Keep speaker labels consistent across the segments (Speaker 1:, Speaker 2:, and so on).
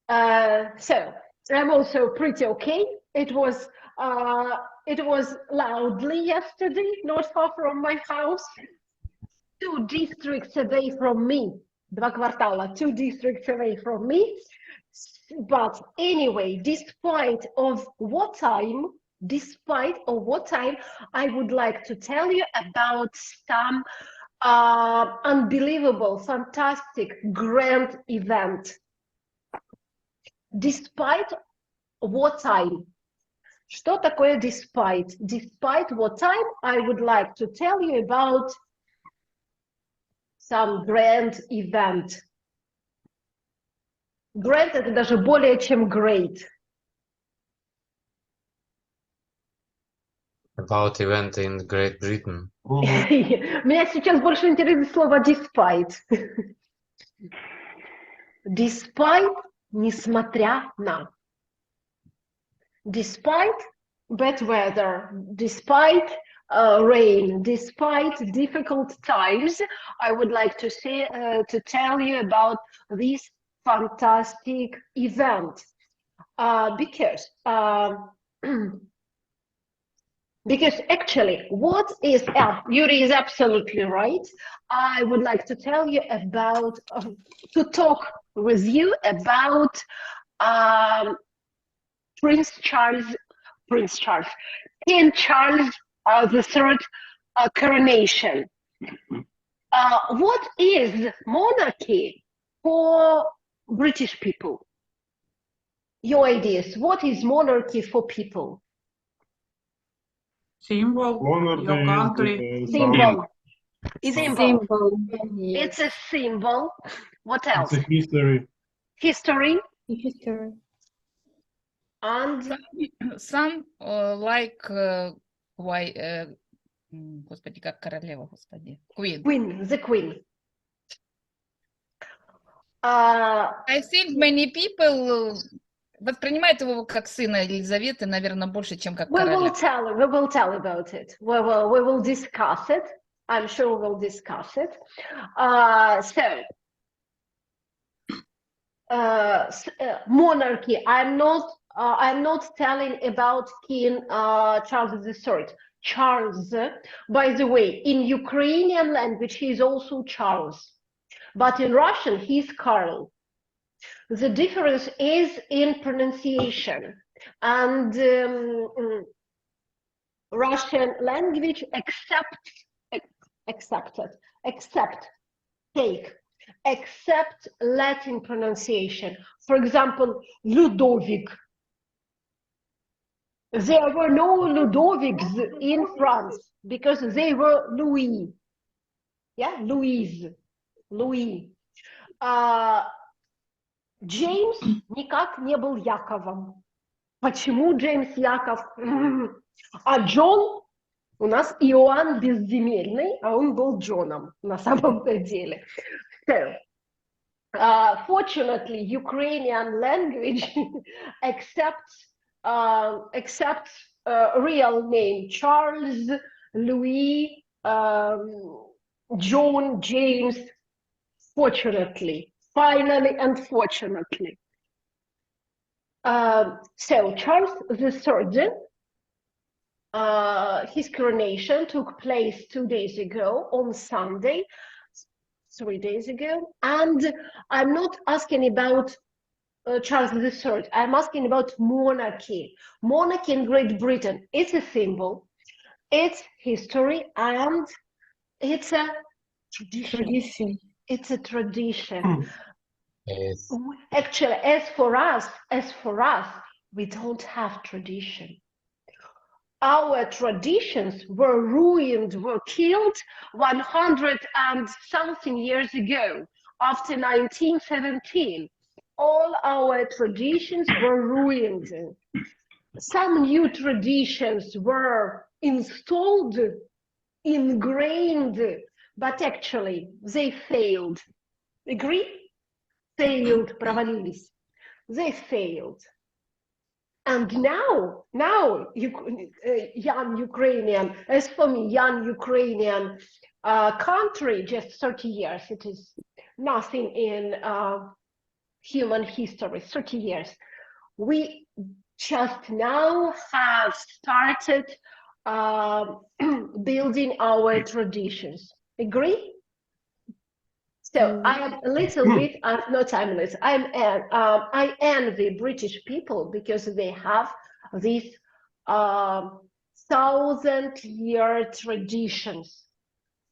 Speaker 1: So I'm also pretty okay. It was loudly yesterday, not far from my house, 2 districts away from me, 2 kvartala, 2 districts away from me. But anyway, despite of what time, I would like to tell you about some unbelievable, fantastic, grand event. Despite what time? Что такое despite? Despite what time, I would like to tell you about some grand event. Grand — это даже более чем great.
Speaker 2: About event in Great Britain.
Speaker 1: Меня сейчас больше интересует слово despite. Despite, несмотря на. Despite bad weather, despite rain, despite difficult times, I would like to say to tell you about this fantastic event because because actually what is Yuri is absolutely right. I would like to tell you about to talk with you about King Charles III coronation. What is monarchy for British people? Your ideas. What is monarchy for people?
Speaker 3: Symbol, your country.
Speaker 1: Symbol.
Speaker 4: Symbol.
Speaker 1: It's a symbol. What else?
Speaker 5: It's a history.
Speaker 1: History.
Speaker 4: History.
Speaker 1: And
Speaker 6: Some like why, господи, как королева, господи, Queen.
Speaker 1: Queen, the Queen.
Speaker 6: I think many people воспринимают его как сына Елизаветы, наверное, больше, чем как
Speaker 1: we will
Speaker 6: короля.
Speaker 1: tell about it. We will discuss it. I'm sure we'll discuss it. Monarchy. I'm not telling about King Charles III. Charles, by the way, in Ukrainian language, he is also Charles, but in Russian, he's Karl. The difference is in pronunciation, and Russian language accept Latin pronunciation. For example, Ludovic. There were no Ludovics in France because they were Louis. Yeah, Louis. Джеймс никак не был Яковом. Почему Джеймс Яков? А Джон у нас Иоанн Безземельный, а он был Джоном на самом-то деле. So, fortunately, Ukrainian language accepts real name Charles, Louis, John, James. Fortunately, finally and fortunately. So Charles III, his coronation took place 2 days ago on Sunday, 3 days ago, and I'm not asking about Charles III. I'm asking about monarchy. Monarchy in Great Britain. It's a symbol, it's history, and it's a tradition. It's a tradition.
Speaker 2: Yes.
Speaker 1: Actually, as for us, we don't have tradition. Our traditions were ruined, were killed 100 and something years ago, after 1917. All our traditions were ruined. Some new traditions were installed, ingrained, but actually they failed. Agree? Failed, провалились. They failed. And now, young Ukrainian, as for me, young Ukrainian country, just 30 years, it is nothing in human history, 30 years. We just now have started building our traditions. Agree? So I am a little bit, not timeless. I envy British people because they have these 1,000-year traditions,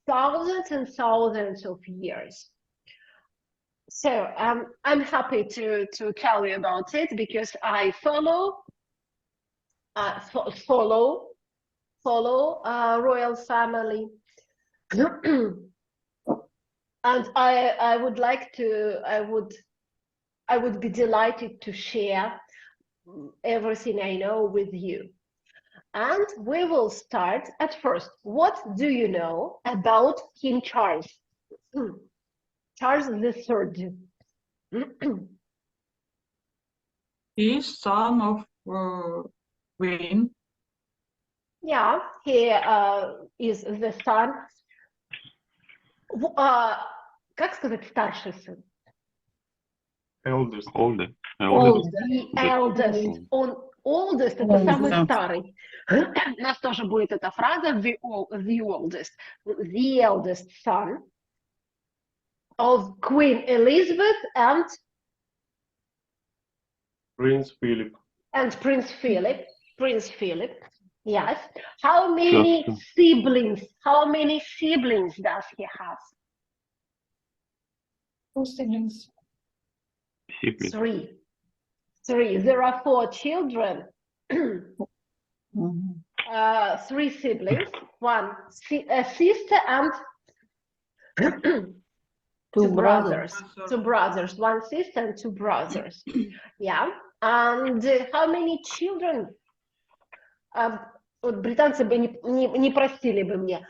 Speaker 1: thousands and thousands of years. So I'm happy to tell you about it because I follow royal family. And I would like to, I would be delighted to share everything I know with you. And we will start at first. What do you know about King Charles? Charles III.
Speaker 3: He is son of Queen.
Speaker 1: Yeah, he is the son. Как сказать старший сын?
Speaker 5: Eldest.
Speaker 1: The eldest. Oldest это самый старый. У нас тоже будет эта фраза the oldest. The eldest son of Queen Elizabeth and
Speaker 5: Prince Philip.
Speaker 1: And Prince Philip. Prince Philip. Yes. How many siblings? How many siblings does he have?
Speaker 6: 2 siblings.
Speaker 1: Three. There are 4 children. 3 siblings. A sister and 2 brothers. 2 brothers. 1 sister and 2 brothers. Yeah. And how many children? Вот британцы бы не простили бы мне.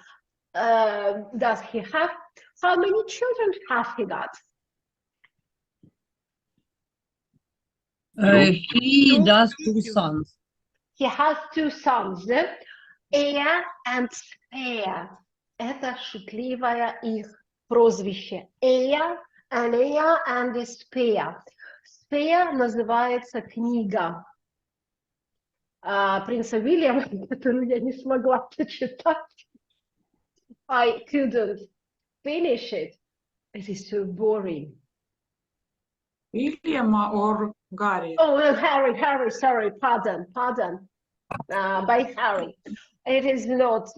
Speaker 1: Does he have? How many children has he got?
Speaker 4: He does 2 sons.
Speaker 1: He has 2 sons. Eya and Speya. Это шутливое их прозвище. Eya and Speya. Speya называется книга принца Уильяма, которую я не смогла прочитать. I couldn't finish it. It is so boring.
Speaker 3: William or Gary?
Speaker 1: Oh, Harry, sorry, pardon. By Harry. It is not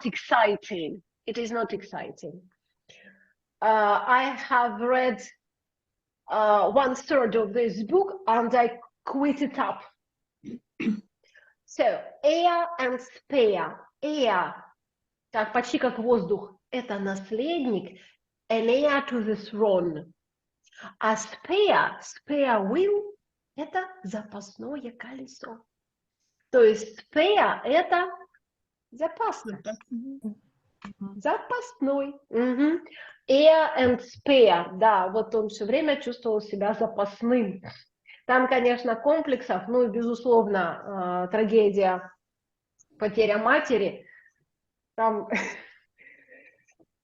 Speaker 1: exciting. It is not exciting. I have read 1/3 of this book and I quit it up. So, Eya and Speya. Eya, так почти как воздух, это наследник, an heir to the throne. А Speya wheel, это запасное колесо. То есть Speya это запасный. Запасной. Eya and Speya, да, вот он все время чувствовал себя запасным. Там, конечно, комплексов, ну и, безусловно, трагедия, потеря матери. Там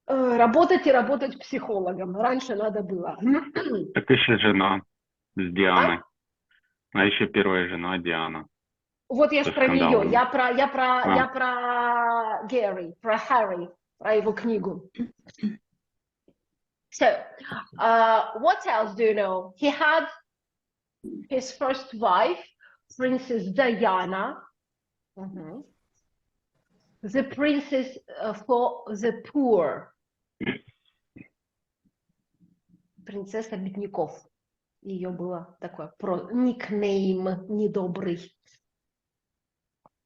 Speaker 1: работать и работать психологом. Раньше надо было.
Speaker 7: Так еще жена с Дианой. А еще первая жена Диана.
Speaker 1: Вот я же про нее. Я про Гэри, про Харри, про его книгу. So, what else do you know? He had his first wife, Princess Diana, the princess for the poor, принцесса бедняков. Ее было такое никнейм недобрый.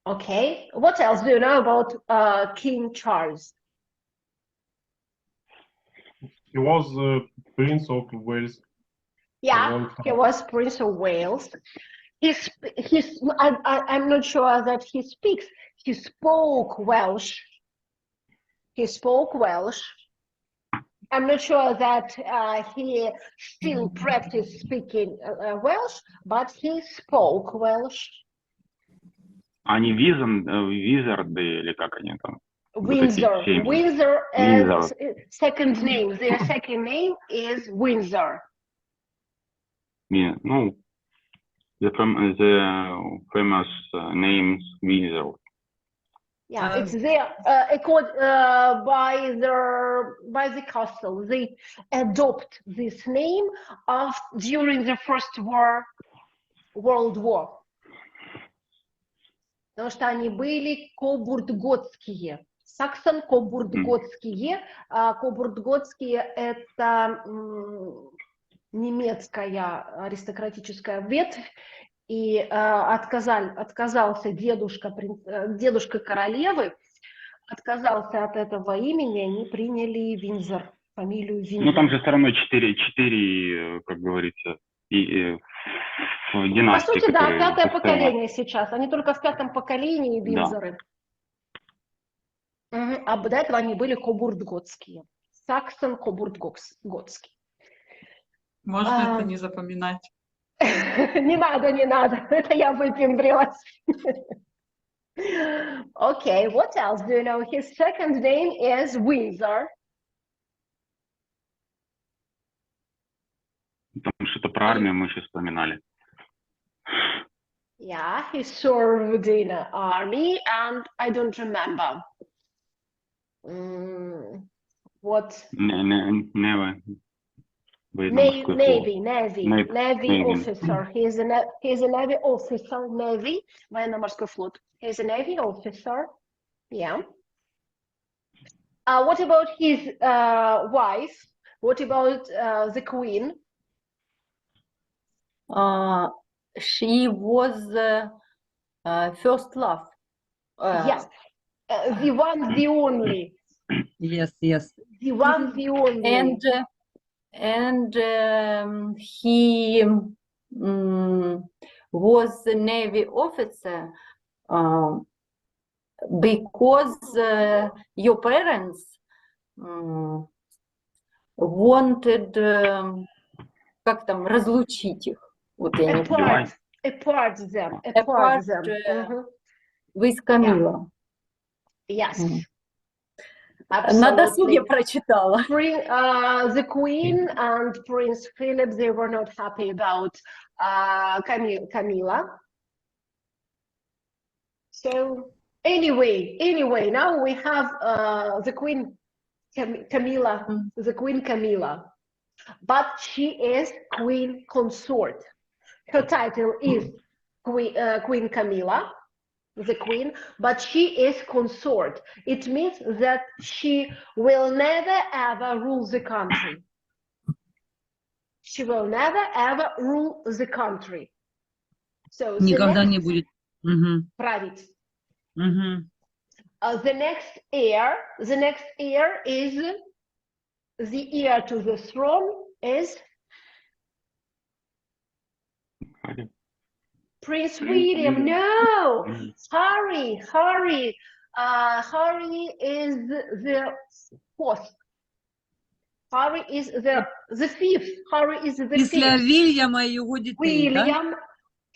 Speaker 1: Okay, what else do you know about King Charles?
Speaker 5: He was Prince of Wales.
Speaker 1: Yeah, he was Prince of Wales. I'm not sure that he speaks. He spoke Welsh. I'm not sure that he still practiced speaking Welsh, but he spoke Welsh.
Speaker 7: Они Визарды или как они там?
Speaker 1: Windsor. Second name. Their second name is Windsor.
Speaker 7: Ну, the famous names Windsor.
Speaker 1: Yeah, it's there by the castle. They adopt this name during the First World War. Потому что они были кобург-готские. Саксон-кобург-готские. Кобург-готские – это немецкая аристократическая ветвь, и отказался дедушка королевы, отказался от этого имени, они приняли Виндзор, фамилию Виндзор.
Speaker 7: Ну, там же все равно четыре, как говорится, династии.
Speaker 1: По сути, да,
Speaker 7: которые
Speaker 1: пятое поколение сейчас. Они только в пятом поколении Виндзоры. Да. А до этого они были кобург-готские. Саксон-кобург-готский.
Speaker 3: Можно это не запоминать.
Speaker 1: Не надо, это я выпендрилась. Okay, what else do you know? His second name is Windsor.
Speaker 7: Там что-то про армию мы еще вспоминали.
Speaker 1: Yeah, he served in an army, and I don't remember. What? Navy officer. He's a Navy officer. Navy, военно-морской флот. He's a Navy officer. Yeah. What about his wife? What about the Queen?
Speaker 8: She was first love.
Speaker 1: Yes. The one, the only.
Speaker 4: Yes.
Speaker 1: The one, the only.
Speaker 8: And he was a Navy officer because your parents wanted как там разлучить их. Вот я не понимаю.
Speaker 1: Apart them.
Speaker 8: With Camilla.
Speaker 1: Yes.
Speaker 8: На досуге прочитала.
Speaker 1: The Queen and Prince Philip, they were not happy about Camilla. So anyway, now we have the Queen Camilla, the Queen Camilla, but she is Queen Consort. Her title is Queen Camilla, the Queen, but she is consort. It means that she will never ever rule the country. She will never ever rule the country. So
Speaker 4: никогда не будет
Speaker 1: править.
Speaker 4: The
Speaker 1: next heir is the heir to the throne is Prince William. No, Harry. Harry is the fourth. Harry is the fifth. Harry is the
Speaker 4: Після
Speaker 1: fifth.
Speaker 4: Вільяма і його дітей,
Speaker 1: William,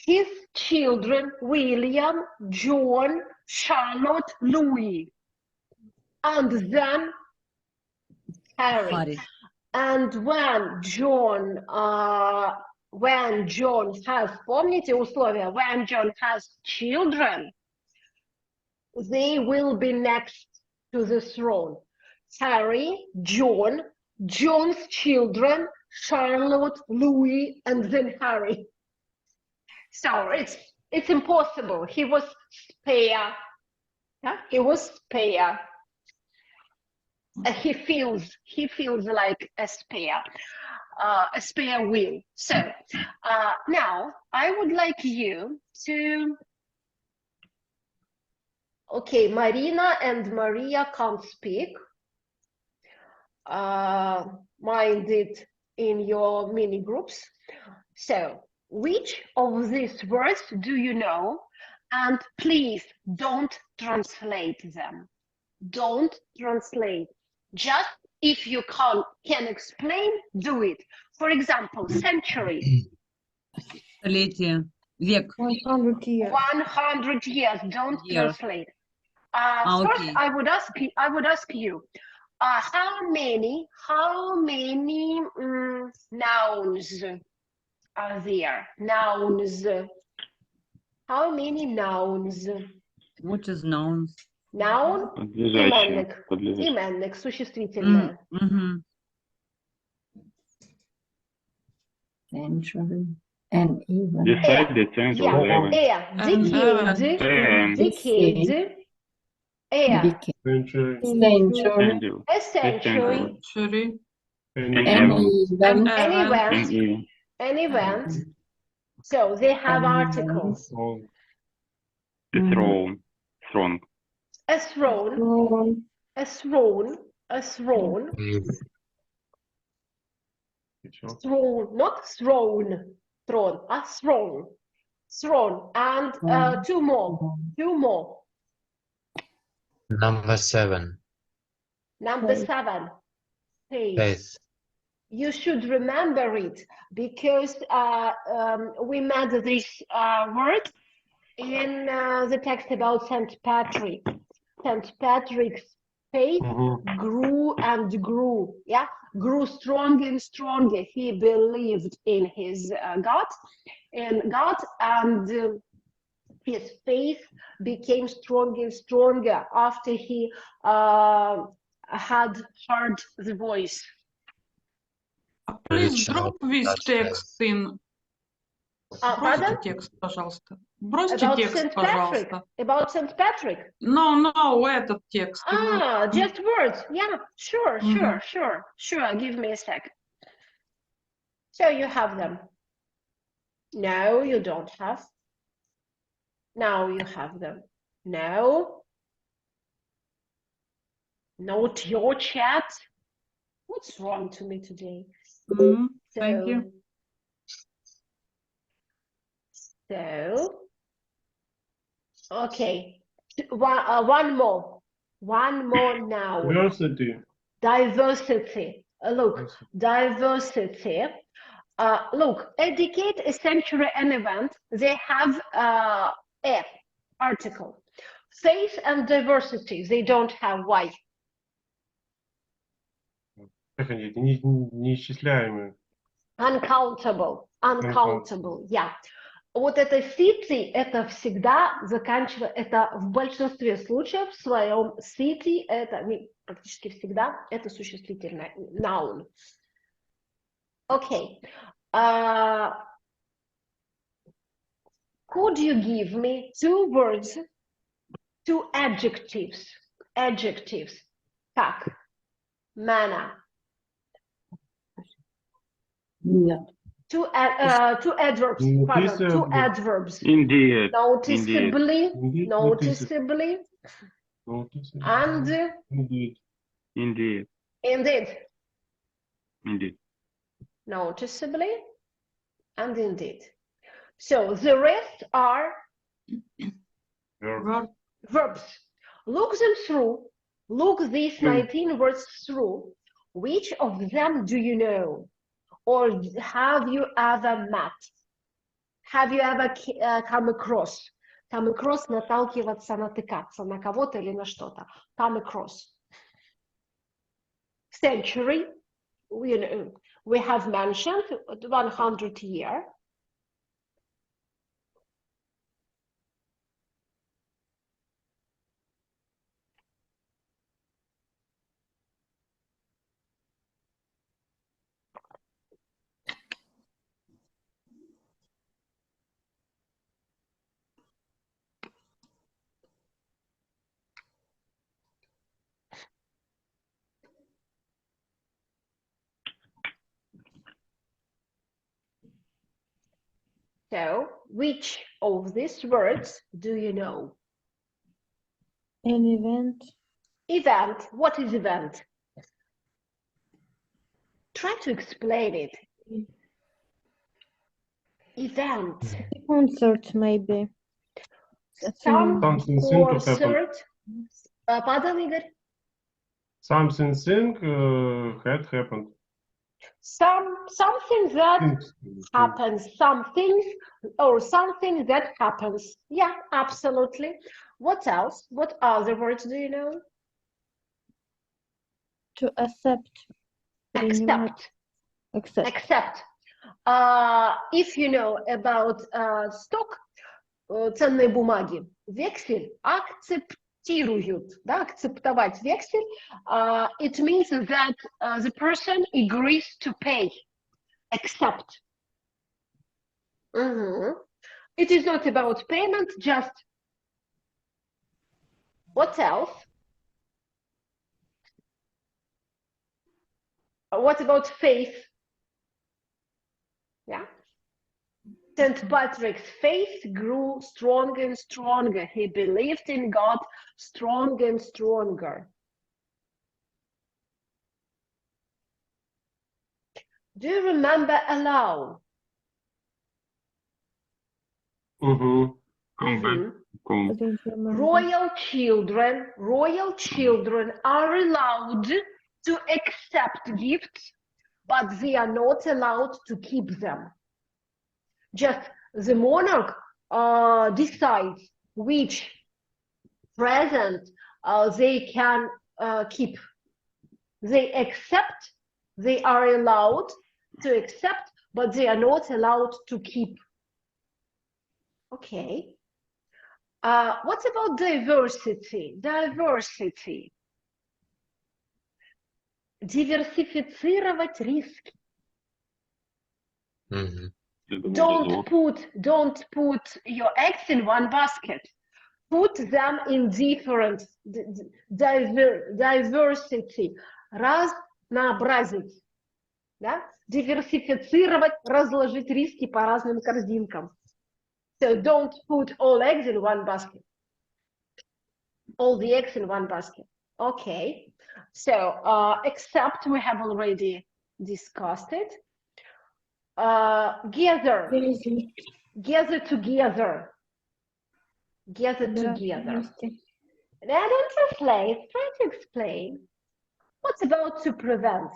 Speaker 1: his children, William, John, Charlotte, Louis, and then Harry. And when John has, помните условия, when John has children, they will be next to the throne. Harry, John, John's children, Charlotte, Louis, and then Harry. So it's impossible. He was spare. Yeah? He was spare. He feels like a spare wheel. So now I would like you to. Okay, Marina and Maria can't speak. Mind it in your mini groups. So, which of these words do you know? And please don't translate them. Don't translate. Just if you can explain, do it. For example, century.
Speaker 4: Столетие, век.
Speaker 1: 100 years. Don't translate. First,
Speaker 4: okay.
Speaker 1: I would ask you, how many nouns are there? Nouns. How many nouns?
Speaker 4: What is nouns?
Speaker 1: Noun,
Speaker 7: Подлежащие.
Speaker 1: именник.
Speaker 7: Подлежащие.
Speaker 1: Именник, существительное.
Speaker 4: Мгм.
Speaker 8: Century. And even.
Speaker 7: Decide, descend,
Speaker 1: Yeah.
Speaker 7: whatever.
Speaker 1: Decade, decade,
Speaker 8: Decade.
Speaker 5: Century.
Speaker 8: Century.
Speaker 7: Century.
Speaker 1: a century,
Speaker 3: Century.
Speaker 5: And
Speaker 7: And
Speaker 8: And
Speaker 7: ever.
Speaker 8: even.
Speaker 1: an
Speaker 3: Ever.
Speaker 1: event,
Speaker 7: And even.
Speaker 1: an event. So they have articles.
Speaker 5: all.
Speaker 7: The throne. Throne.
Speaker 1: A throne, a throne, a throne, throne, not throne, throne, a throne, throne, and two more.
Speaker 2: Number 7.
Speaker 1: Number 7, faith.
Speaker 2: Faith.
Speaker 1: You should remember it because we met this word in the text about St. Patrick. St. Patrick's faith grew and grew, yeah, grew stronger and stronger. He believed in his God, and his faith became stronger and stronger after he had heard the voice.
Speaker 3: Please
Speaker 2: Reach
Speaker 3: drop
Speaker 2: out,
Speaker 3: this
Speaker 2: touch
Speaker 3: text in.
Speaker 1: Pardon?
Speaker 3: Бросьте текст, пожалуйста. Бросьте
Speaker 1: About
Speaker 3: текст,
Speaker 1: St. Patrick.
Speaker 3: пожалуйста.
Speaker 1: About St. Patrick.
Speaker 3: No, этот текст.
Speaker 1: Just words. Yeah, sure. Give me a sec. So you have them. No, you don't have. Now you have them. No. Not your chat. What's wrong to me today?
Speaker 3: Thank you.
Speaker 1: So, okay. One more now.
Speaker 5: Diversity.
Speaker 1: Diversity. Look, diversity. Look, a decade, a century, an event, they have a article. Faith and diversity, they don't have why.
Speaker 5: Неисчисляемые.
Speaker 1: Uncountable, yeah. Вот это city, это всегда заканчивается, это в большинстве случаев в своем city, это практически всегда, это существительное, noun. Okay. Could you give me 2 words, 2 adjectives? Adjectives. Как? Manner.
Speaker 8: Нет.
Speaker 1: 2 adverbs. Pardon. 2 adverbs.
Speaker 7: Indeed.
Speaker 1: Noticeably.
Speaker 5: Indeed.
Speaker 1: Noticeably. And.
Speaker 5: Indeed.
Speaker 7: Indeed.
Speaker 1: Indeed.
Speaker 7: Indeed.
Speaker 1: Noticeably and indeed. So the rest are
Speaker 5: Verb.
Speaker 1: verbs. Look them through. Look these 19 words through. Which of them do you know? Or have you ever met? Have you ever come across? Come across, наталкиваться, натыкаться на кого-то или на что-то. Come across. Century. We have mentioned 100 year. So, which of these words do you know?
Speaker 9: An event.
Speaker 1: Event. What is event? Try to explain it. Event.
Speaker 9: A concert, maybe.
Speaker 1: Some
Speaker 5: Something seem to happen.
Speaker 1: concert. Pardon, Igor?
Speaker 5: Something had happened.
Speaker 1: Something that
Speaker 5: Things.
Speaker 1: happens, something or something that happens. Yeah, absolutely. What else? What other words do you know?
Speaker 9: To accept. Принимать.
Speaker 1: Accept.
Speaker 9: Accept.
Speaker 1: if you know about stock, ценные бумаги, вексель акцептируют, да, акцептовать вексель, it means that the person agrees to pay, accept. It is not about payment, just what else? What about faith? Yeah. St. Patrick's faith grew stronger and stronger. He believed in God stronger and stronger. Do you remember allow?
Speaker 7: Come back.
Speaker 9: I don't remember.
Speaker 1: Royal children are allowed to accept gifts, but they are not allowed to keep them. Just the monarch decides which present they can keep. They accept, they are allowed to accept, but they are not allowed to keep. Okay. What about diversity? Diversity. Диверсифицировать риски. Don't put your eggs in one basket. Put them in different diversity. Разнообразить. Да? Диверсифицировать, разложить риски по разным корзинкам. So don't put all eggs in one basket. All the eggs in one basket. Okay. So except we have already discussed it. Gather together. Now don't translate, try to explain. What's about to prevent?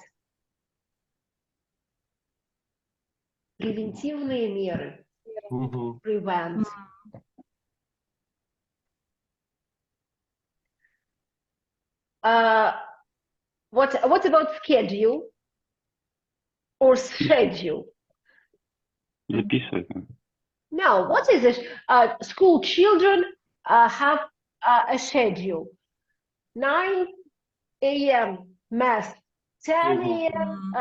Speaker 1: Превентивные меры. Prevent. What about schedule or schedule?
Speaker 7: Записывай.
Speaker 1: No, what is it? School children have a schedule. 9 a.m. math, 10 a.m.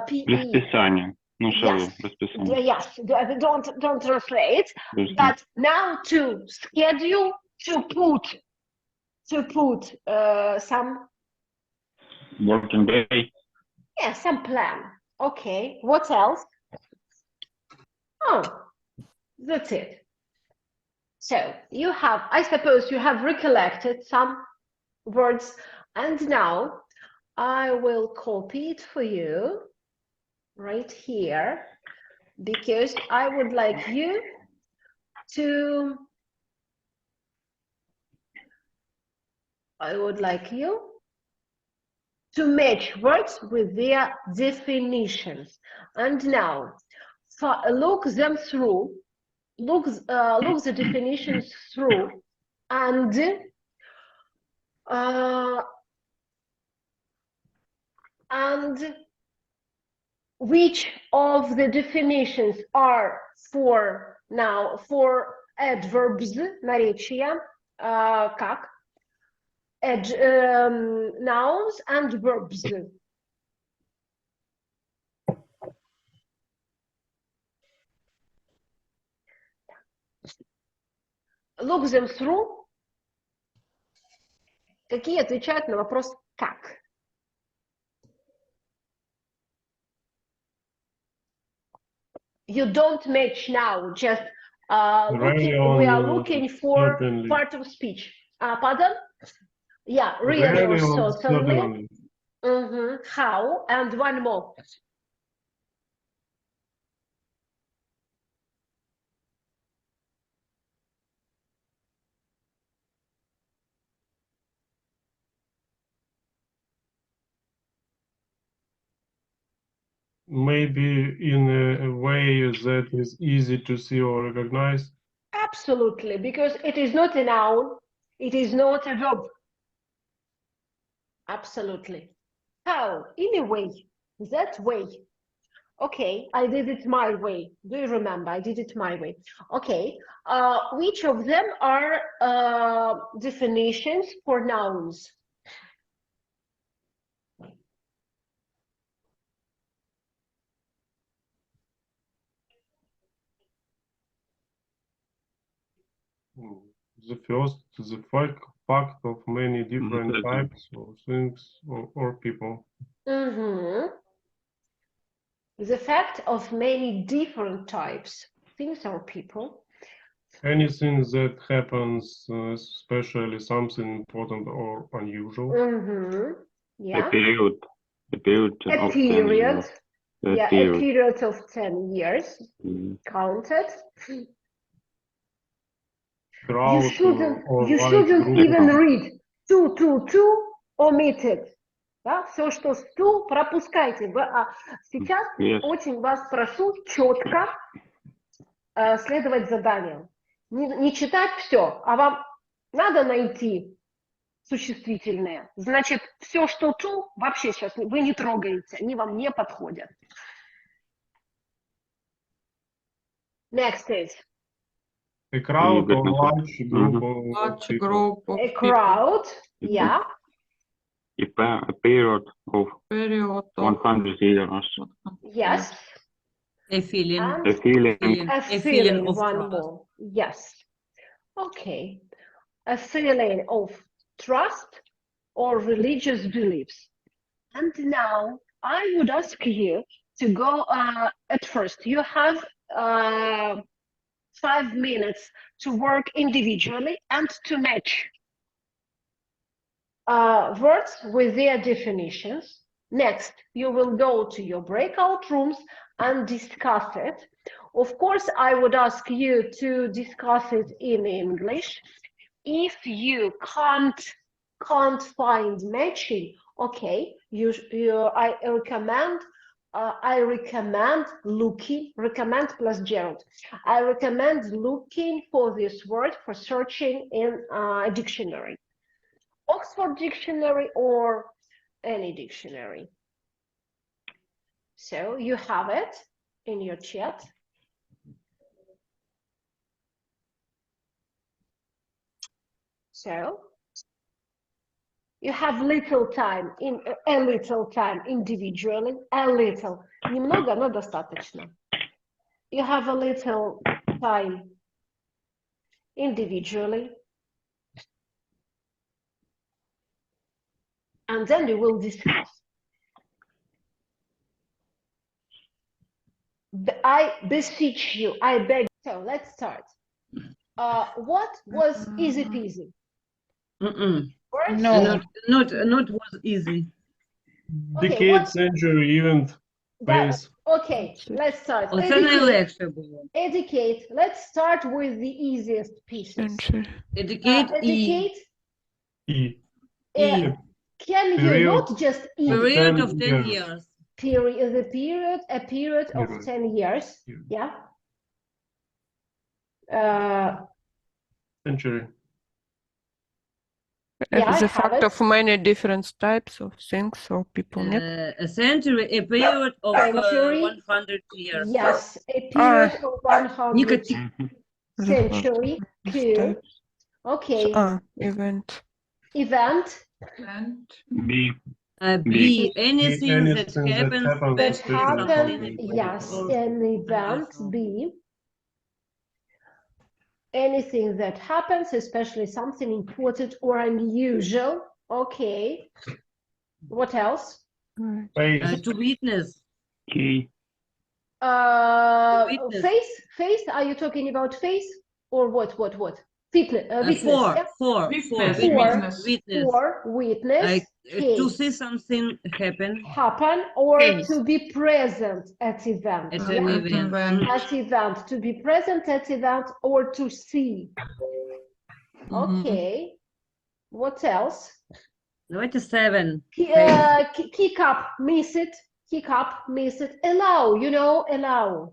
Speaker 1: PE.
Speaker 7: Расписание. Ну,
Speaker 1: Yes.
Speaker 7: расписание.
Speaker 1: Yes, don't translate. But now to schedule, to put some.
Speaker 7: Working day.
Speaker 1: Yeah, some plan. Okay, what else? Oh, that's it. So you have, I suppose you have recollected some words, and now I will copy it for you right here, because I would like you to match words with their definitions. And now look them through, look the definitions through, and which of the definitions are for adverbs, наречия, как nouns and verbs. Look them through. Какие отвечают на вопрос как? You don't match now, just we are looking for certainly. Part of speech. Pardon? Yeah, really or certainly. How? And one more.
Speaker 5: Maybe in a way that is easy to see or recognize.
Speaker 1: Absolutely, because it is not a noun, it is not a verb. Absolutely. How? In a way, that way. Okay, I did it my way. Do you remember? I did it my way. Okay, which of them are definitions for nouns?
Speaker 5: The first, the fact of many different
Speaker 7: second.
Speaker 5: types of things or people.
Speaker 1: The fact of many different types, things or people.
Speaker 5: Anything that happens, especially something important or unusual.
Speaker 7: A
Speaker 1: Yeah.
Speaker 7: period. A period
Speaker 1: A
Speaker 7: of 10
Speaker 1: period.
Speaker 7: years. A
Speaker 1: Yeah, a
Speaker 7: period.
Speaker 1: period of 10 years.
Speaker 7: Mm.
Speaker 1: Counted.
Speaker 5: Crowd
Speaker 1: You shouldn't,
Speaker 5: or
Speaker 1: you
Speaker 5: large
Speaker 1: shouldn't
Speaker 5: group.
Speaker 1: even read two omitted. Да? Все, что ту, пропускайте. Сейчас
Speaker 7: Yes.
Speaker 1: очень вас прошу четко следовать заданиям. Не читать все, а вам надо найти существительные. Значит, все, что ту, вообще сейчас вы не трогаете, они вам не подходят. Next is
Speaker 5: A crowd or large group of
Speaker 3: Large
Speaker 5: people.
Speaker 3: group of
Speaker 1: a
Speaker 3: people.
Speaker 1: crowd. Yeah.
Speaker 7: A period of
Speaker 3: Period of
Speaker 7: 100 years.
Speaker 1: Yes.
Speaker 4: A feeling.
Speaker 1: And
Speaker 7: A feeling.
Speaker 1: a
Speaker 4: feeling
Speaker 1: feeling,
Speaker 4: of
Speaker 1: one
Speaker 4: trust.
Speaker 1: more. Yes. Okay. A feeling of trust or religious beliefs. And now I would ask you to go at first. You have 5 minutes to work individually and to match words with their definitions. Next, you will go to your breakout rooms and discuss it. Of course, I would ask you to discuss it in English. If you can't find matching, okay, I recommend looking, recommend plus Gerald. I recommend looking for this word for searching in a dictionary. Oxford Dictionary or any dictionary. So you have it in your chat. So you have little time, a little time individually, a little. Немного, но достаточно. You have a little time individually. And then we will discuss. I beseech you, I beg. So let's start. What was easy peasy? Words?
Speaker 6: No.
Speaker 4: Not was easy.
Speaker 1: Okay,
Speaker 5: Decade,
Speaker 1: what-
Speaker 5: century, event, phase.
Speaker 1: Okay, let's start.
Speaker 4: Оце найлегше було.
Speaker 1: Educate. Let's start with the easiest pieces.
Speaker 4: Educate
Speaker 1: Educate.
Speaker 5: E.
Speaker 1: Can you
Speaker 5: Period.
Speaker 1: not just eat
Speaker 4: Period of 10
Speaker 5: 10
Speaker 4: years.
Speaker 1: a period of
Speaker 5: Period.
Speaker 1: 10 years?
Speaker 5: Yeah.
Speaker 1: Yeah.
Speaker 5: Century.
Speaker 1: Yeah, I
Speaker 10: The
Speaker 1: have
Speaker 10: fact
Speaker 1: it.
Speaker 10: of many different types of things or people.
Speaker 4: A century, a period of
Speaker 1: Century.
Speaker 4: 100 years.
Speaker 1: Yes, a period of 100
Speaker 4: Никотин.
Speaker 1: century. Good. Okay.
Speaker 10: Event.
Speaker 1: Event.
Speaker 3: And
Speaker 7: B.
Speaker 4: B. Anything that
Speaker 5: Anything that
Speaker 4: happens.
Speaker 5: happens
Speaker 1: That
Speaker 5: especially
Speaker 1: happened.
Speaker 5: something
Speaker 1: Yes,
Speaker 4: or
Speaker 1: an event.
Speaker 4: unusual.
Speaker 1: B. Anything that happens, especially something important or unusual. Okay. What else?
Speaker 5: phase.
Speaker 4: To witness.
Speaker 7: Key.
Speaker 4: Witness.
Speaker 1: Face. Are you talking about face or what? Witness. Witness. Yeah?
Speaker 4: For
Speaker 3: Witness.
Speaker 4: witness.
Speaker 1: For witness.
Speaker 4: Like to
Speaker 1: case.
Speaker 4: see something happen
Speaker 1: Happen or
Speaker 4: Case.
Speaker 1: to be present at event.
Speaker 4: at
Speaker 1: Yeah?
Speaker 4: an event.
Speaker 1: At event, to be present at event or to see. Okay. What else?
Speaker 4: Давайте 7.
Speaker 1: Kick up, miss it. Kick up, miss it. Allow, allow.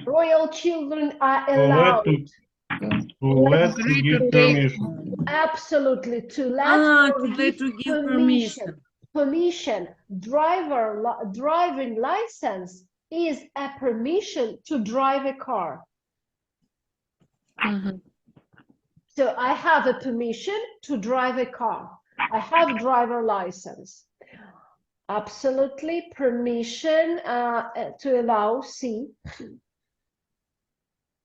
Speaker 1: Royal children are allowed.
Speaker 5: To give permission.
Speaker 1: Absolutely, to let
Speaker 4: To
Speaker 1: or
Speaker 4: let to give permission.
Speaker 1: permission. Driving license is a permission to drive a car.
Speaker 10: Mhm.
Speaker 1: So I have a permission to drive a car. I have driver license. Absolutely permission to allow, see.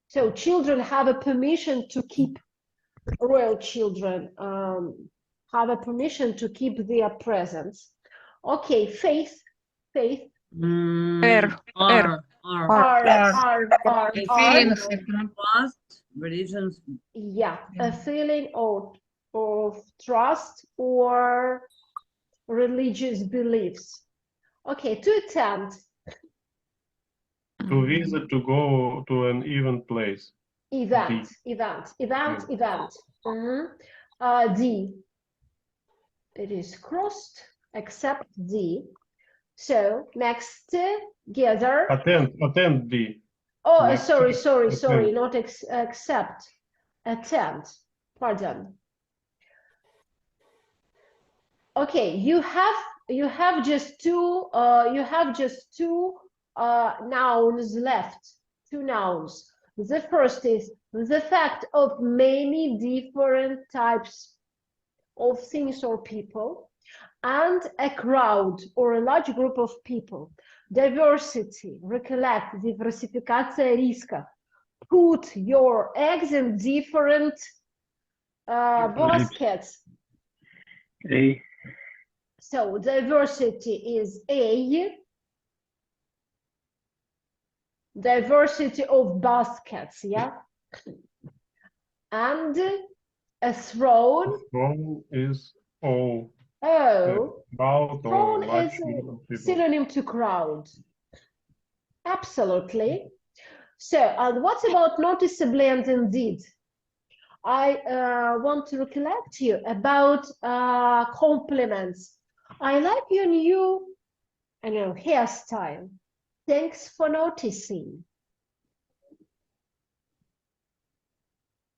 Speaker 1: So children have a permission to keep, real children have a permission to keep their presence. Okay, faith.
Speaker 10: R.
Speaker 4: R.
Speaker 1: R.
Speaker 6: A feeling
Speaker 4: Past, religions.
Speaker 1: Yeah, a feeling of trust or religious beliefs. Okay, to attend.
Speaker 5: To visit, to go to an event place.
Speaker 1: Event. D. It is crossed, except D. So next, gather.
Speaker 5: Attend D.
Speaker 1: Oh,
Speaker 5: Next,
Speaker 1: sorry,
Speaker 5: attend.
Speaker 1: not accept. Attend. Pardon. Okay, you have just two nouns left. Two nouns. The first is the fact of many different types of things or people, and a crowd or a large group of people. Diversity, recollect, diversificaция риска. Put your eggs in different baskets.
Speaker 7: A.
Speaker 1: So diversity is A. Diversity of baskets, yeah. And a throne.
Speaker 5: Throne is O.
Speaker 1: Oh,
Speaker 5: Crowd or
Speaker 1: throne
Speaker 5: large
Speaker 1: is
Speaker 5: group of people.
Speaker 1: synonym to crowd. Absolutely. So, and what about noticeably and indeed? I want to recollect you about compliments. I like your new, hairstyle. Thanks for noticing.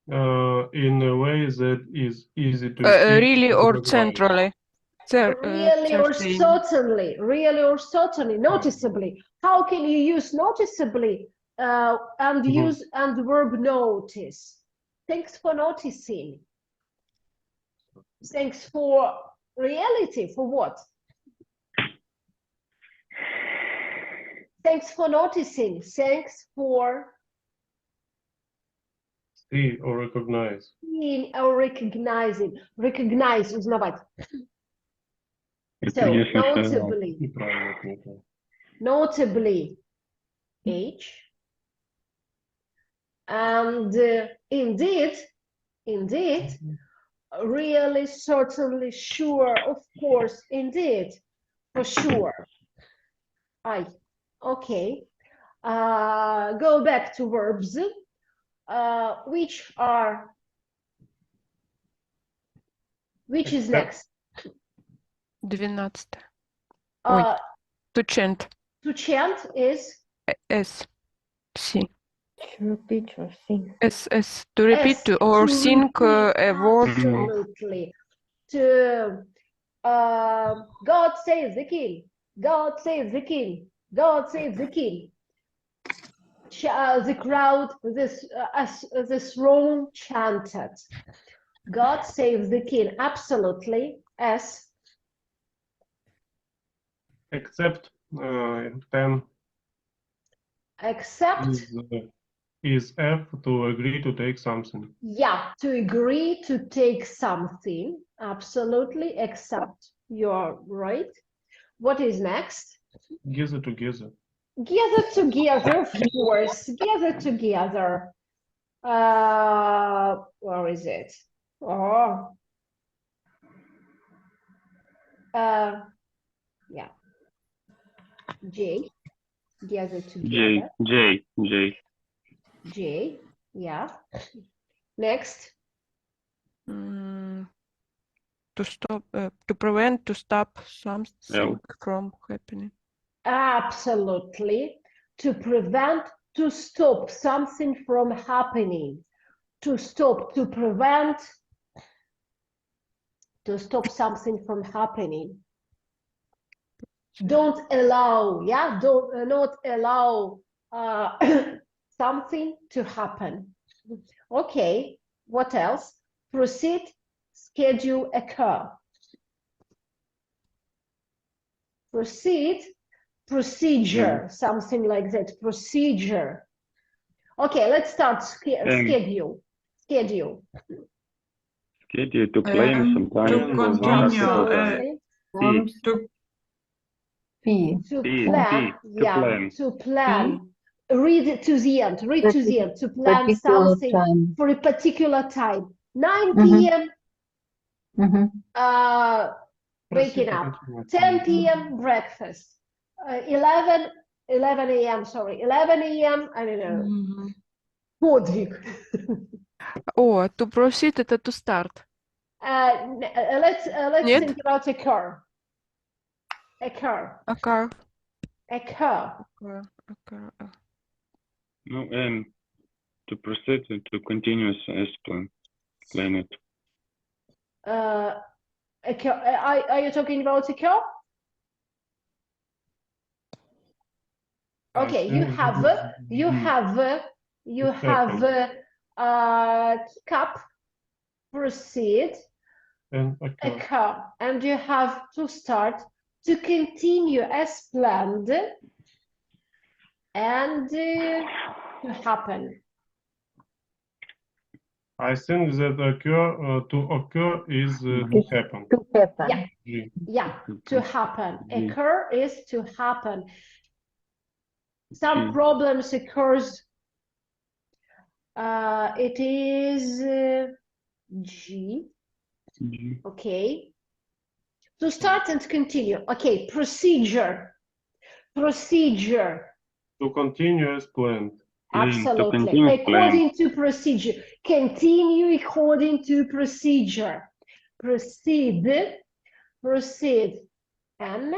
Speaker 5: In a way that is easy to see.
Speaker 10: Really or
Speaker 5: recognize.
Speaker 10: centrally?
Speaker 1: Really or
Speaker 10: Certainly.
Speaker 1: certainly, noticeably. How can you use noticeably and use and the verb notice? Thanks for noticing. Thanks for reality. For what? Thanks for noticing. Thanks for
Speaker 5: See or recognize.
Speaker 1: seeing or recognizing. Recognize, узнавать. So,
Speaker 7: Если сказал.
Speaker 1: notably.
Speaker 5: Неправильно отметил.
Speaker 1: Notably, H. And indeed, really, certainly, sure, of course, indeed, for sure. Okay. Go back to verbs, which is next?
Speaker 10: 12. Ой, to chant.
Speaker 1: To chant is
Speaker 10: S. C.
Speaker 9: To repeat or sing.
Speaker 10: S. To repeat
Speaker 1: S,
Speaker 10: or
Speaker 1: to
Speaker 10: sing
Speaker 1: repeat,
Speaker 10: a word.
Speaker 1: absolutely. To God save the king. God save the king. God save the king. The crowd, the throne chanted. God save the king. Absolutely. S.
Speaker 5: Except 10
Speaker 1: Except.
Speaker 5: Is F to agree to take something.
Speaker 1: Yeah, to agree to take something. Absolutely. Except. You're right. What is next?
Speaker 5: Gather together.
Speaker 1: Gather together, of course. Gather together. Where is it? Oh. Yeah. J. Gather together. J. Yeah. Next.
Speaker 10: To stop, to prevent, to stop something from happening.
Speaker 1: Absolutely. To prevent, to stop something from happening. To stop, to prevent, to stop something from happening. Don't allow, yeah, don't not allow something to happen. Okay, what else? Proceed, schedule, occur. Proceed, procedure, something like that, procedure. Okay, let's start schedule. Schedule.
Speaker 7: Schedule to plan
Speaker 3: To
Speaker 7: sometime.
Speaker 3: continue.
Speaker 1: Absolutely.
Speaker 3: To
Speaker 1: To
Speaker 7: P,
Speaker 1: plan,
Speaker 7: to
Speaker 1: yeah,
Speaker 7: plan.
Speaker 1: to plan. Read it to the end, read to the end, to plan
Speaker 8: Particular
Speaker 1: something
Speaker 8: time.
Speaker 1: for a particular time. 9 p.m. Waking up. 10 p.m. breakfast. 11 a.m. sorry, 11 a.m. I don't know.
Speaker 3: Мгм.
Speaker 1: Подвиг.
Speaker 10: О, to proceed это to start.
Speaker 1: Let's
Speaker 10: Нет?
Speaker 1: think about occur. Occur.
Speaker 10: Occur.
Speaker 1: Occur.
Speaker 10: Occur.
Speaker 7: No, and to proceed to continuous as plan it.
Speaker 1: Occur. Are you talking about occur? Okay, you have cup, proceed,
Speaker 5: And
Speaker 1: occur, and you have to start to continue as planned and to happen.
Speaker 5: I think that to occur is to happen.
Speaker 8: To happen.
Speaker 1: Yeah.
Speaker 5: G.
Speaker 1: Yeah, to happen. Occur is to happen. Some problems occurs. It is G. Okay. To start and continue. Okay, procedure. Procedure.
Speaker 5: To continue as planned.
Speaker 1: Absolutely.
Speaker 7: continue
Speaker 1: According to procedure. Continue according to procedure. Proceed. Proceed. And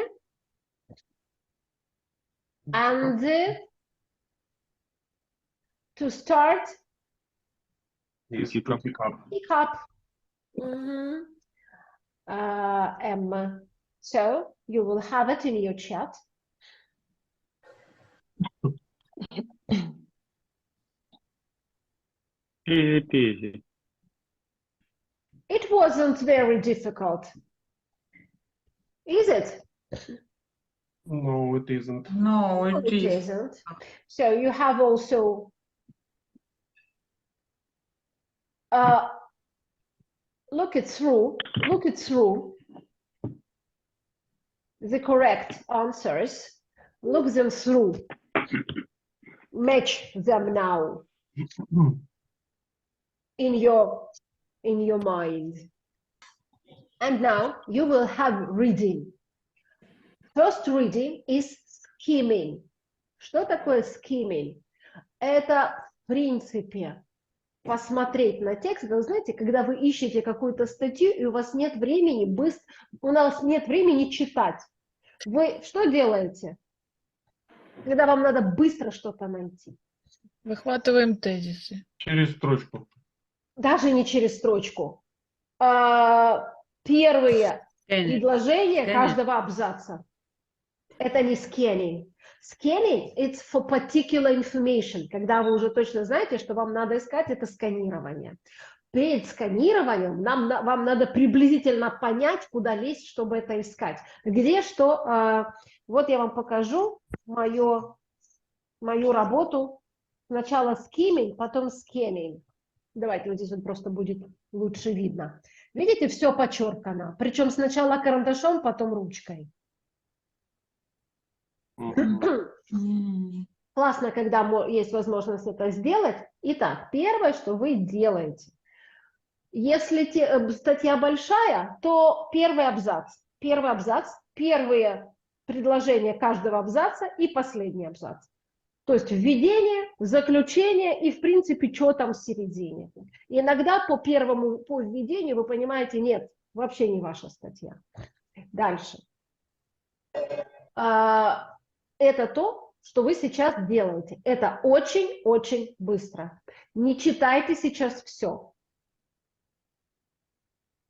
Speaker 1: to start,
Speaker 5: Is to pick up.
Speaker 1: pick up. M. So you will have it in your chat.
Speaker 7: Easy.
Speaker 1: It wasn't very difficult. Is it?
Speaker 5: No, it isn't.
Speaker 3: No,
Speaker 1: No,
Speaker 3: it
Speaker 1: it
Speaker 3: is.
Speaker 1: isn't. So you have also look it through the correct answers, look them through, match them now in your mind. And now you will have reading. First reading is skimming. Что такое skimming? Это, в принципе, посмотреть на текст. Вы знаете, когда вы ищете какую-то статью, и у вас нет времени, у нас нет времени читать. Вы что делаете, когда вам надо быстро что-то найти?
Speaker 6: Выхватываем тезисы.
Speaker 5: Через строчку.
Speaker 1: Даже не через строчку. Первые предложения каждого абзаца. Это не сканинг. Сканинг – it's for particular information. Когда вы уже точно знаете, что вам надо искать, это сканирование. Перед сканированием вам надо приблизительно понять, куда лезть, чтобы это искать. Где что. Вот я вам покажу мою работу. Сначала skimming, потом scanning. Давайте вот здесь вот просто будет лучше видно. Видите, все подчеркано. Причем сначала карандашом, потом ручкой. Классно, когда есть возможность это сделать. Итак, первое, что вы делаете. Если статья большая, то первый абзац, первые предложения каждого абзаца и последний абзац. То есть введение, заключение и, в принципе, что там в середине. Иногда по введению вы понимаете, нет, вообще не ваша статья. Дальше. Это то, что вы сейчас делаете. Это очень-очень быстро. Не читайте сейчас все.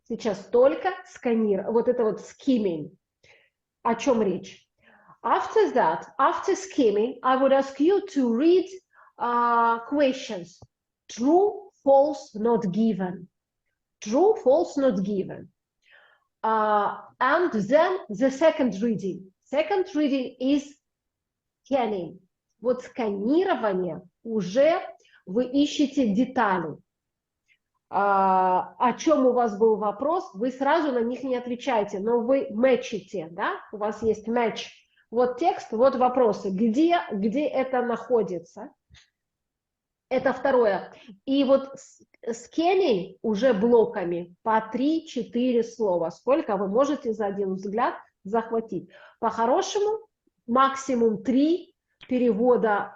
Speaker 1: Сейчас только сканирование. Вот это вот skimming. О чем речь? After that, after skimming, I would ask you to read questions. True, false, not given. True, false, not given. And then the second reading. Second reading is scanning. Вот сканирование уже вы ищете детали. О чем у вас был вопрос, вы сразу на них не отвечаете, но вы мэчите, да? У вас есть матч. Вот текст, вот вопросы. Где это находится? Это второе. И вот сканинг уже блоками по 3-4 слова. Сколько вы можете за один взгляд захватить? По-хорошему, максимум 3 перевода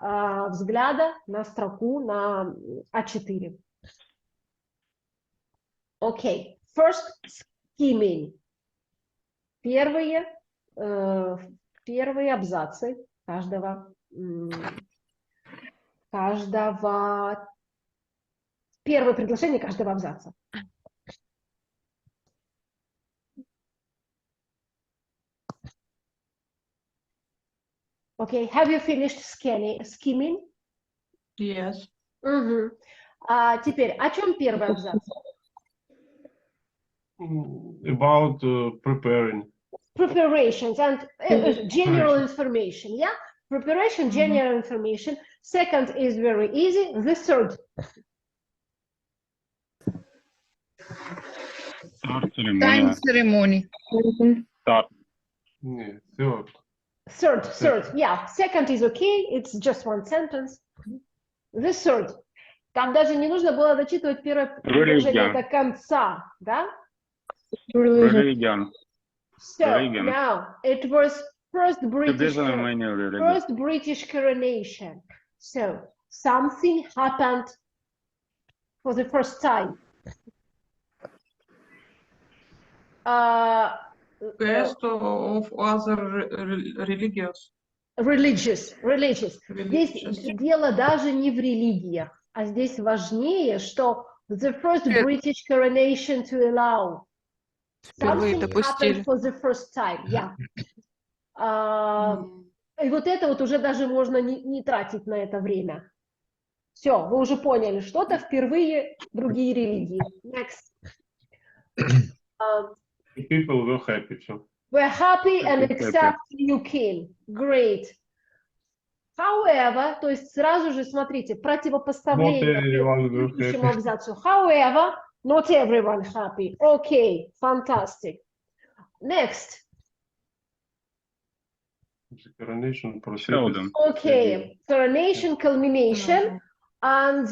Speaker 1: взгляда на строку на А4. Окей. First skimming. Первые абзацы каждого первое предложение каждого абзаца. Okay, have you finished skimming?
Speaker 3: Yes.
Speaker 1: Угу. Теперь, о чем первый абзац?
Speaker 5: About preparing.
Speaker 1: Preparations and general information, yeah? Preparation, general information. Second is very easy. The third.
Speaker 7: Start
Speaker 6: Time
Speaker 7: ceremony.
Speaker 6: ceremony.
Speaker 7: Start.
Speaker 5: Yeah, third.
Speaker 1: Third, yeah. Second is okay. It's just one sentence. The third. Там даже не нужно было дочитывать первое предложение до конца, да?
Speaker 7: Religion.
Speaker 1: So
Speaker 7: Religion.
Speaker 1: now it was first British coronation. So something happened for the first time.
Speaker 3: Guest of other religious.
Speaker 1: Religious. Здесь дело даже не в религиях, а здесь важнее, что the first British coronation to allow. Something happened for the first time, yeah. И вот это вот уже даже можно не тратить на это время. Все, вы уже поняли, что-то впервые другие религии. Next.
Speaker 5: People were happy. So.
Speaker 1: We're happy and accept you king. Great. However, то есть сразу же, смотрите, противопоставление предыдущему абзацу. However, not everyone happy. Okay, fantastic. Next.
Speaker 5: The coronation proceedings.
Speaker 1: Okay, coronation, culmination, and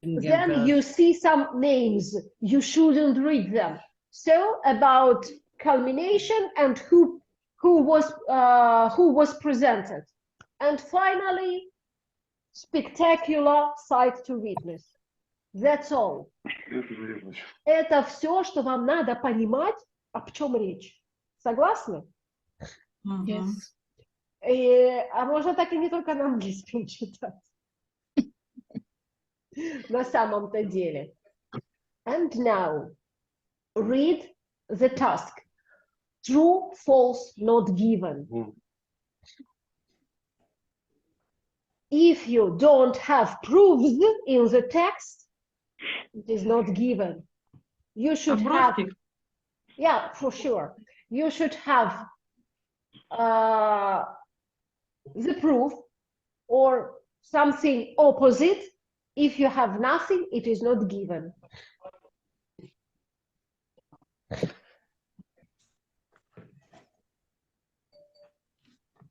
Speaker 1: then you see some names. You shouldn't read them. So about culmination and who was presented, and finally, spectacular sight to witness. That's all. Это все, что вам надо понимать, о чем речь. Согласны?
Speaker 6: Yes.
Speaker 1: А можно так и не только на английском читать. На самом-то деле. And now, read the task. True, false, not given. If you don't have proofs in the text, it is not given. You should have, yeah, for sure. You should have the proof or something opposite. If you have nothing, it is not given.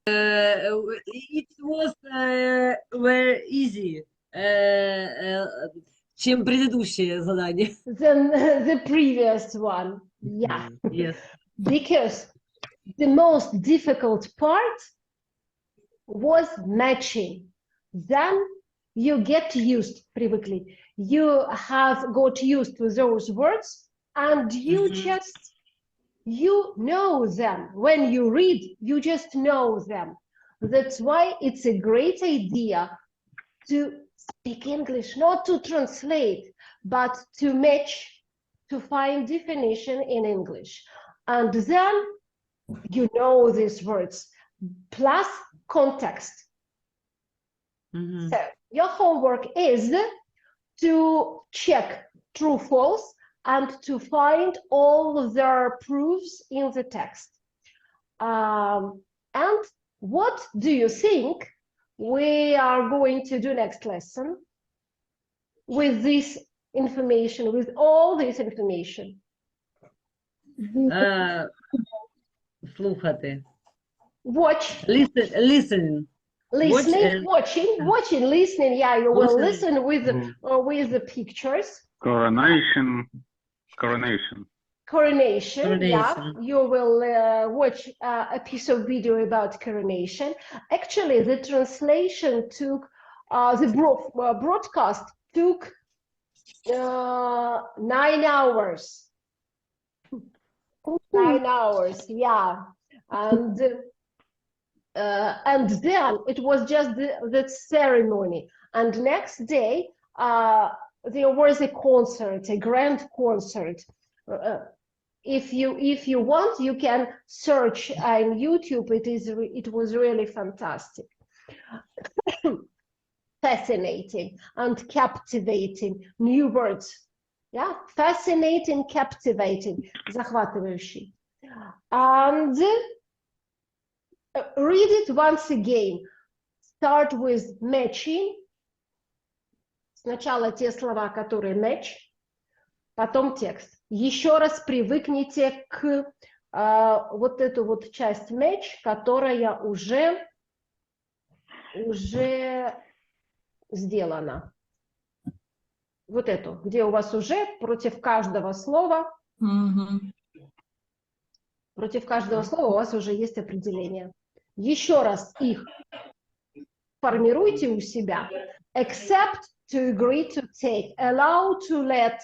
Speaker 4: It was very easy, чем предыдущее задание.
Speaker 1: Than the previous one, yeah.
Speaker 4: Yes.
Speaker 1: Because the most difficult part was matching. Then you get used, привыкли. You have got used to those words and you just, you know them. When you read, you just know them. That's why it's a great idea to speak English, not to translate, but to match, to find definition in English. And then you know these words. plus context.
Speaker 4: Mhm.
Speaker 1: So your homework is to check true, false, and to find all their proofs in the text. And what do you think we are going to do next lesson with this information, with all this information?
Speaker 4: Слухати.
Speaker 1: Watch,
Speaker 4: Listening.
Speaker 1: listening,
Speaker 4: and-
Speaker 1: watching, listening. Yeah, you will
Speaker 4: Listening.
Speaker 1: listen with the pictures.
Speaker 7: Coronation.
Speaker 1: Coronation, yeah,
Speaker 4: Coronation.
Speaker 1: you will watch a piece of video about coronation. Actually, the translation took, broadcast took 9 hours. 9 hours, yeah. And then it was just the ceremony. And next day, there was a concert, a grand concert. If you want, you can search on YouTube. It was really fantastic, fascinating and captivating. New words, yeah, fascinating, captivating, захватывающий. And read it once again. Start with matching. Сначала те слова, которые match, потом текст. Еще раз привыкните к вот эту вот часть match, которая уже сделана. Вот эту, где у вас уже против каждого слова, против каждого слова у вас уже есть определение. Еще раз их формируйте у себя. Accept, to agree, to take, allow, to let,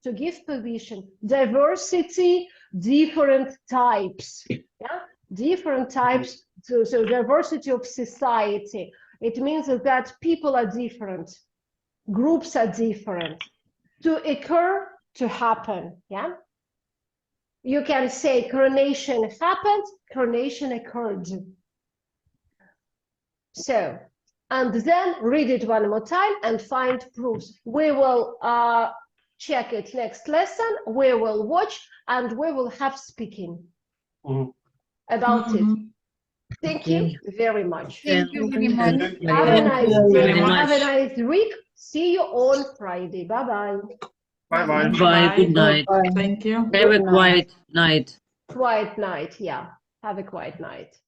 Speaker 1: to give permission, diversity, different types, yeah, different types, so diversity of society. It means that people are different, groups are different. To occur, to happen, yeah. You can say coronation happened, coronation occurred. So, and then read it one more time and find proofs. We will check it next lesson, we will watch, and we will have speaking about it. Thank you very much.
Speaker 6: Thank you very much.
Speaker 1: Have a nice
Speaker 4: you
Speaker 1: day.
Speaker 4: very
Speaker 1: Have a
Speaker 4: much.
Speaker 1: nice week. See you on Friday. Bye-bye.
Speaker 5: Bye-bye.
Speaker 4: Bye, good night.
Speaker 3: Thank you.
Speaker 4: Have a quiet night.
Speaker 1: Quiet night, yeah. Have a quiet night.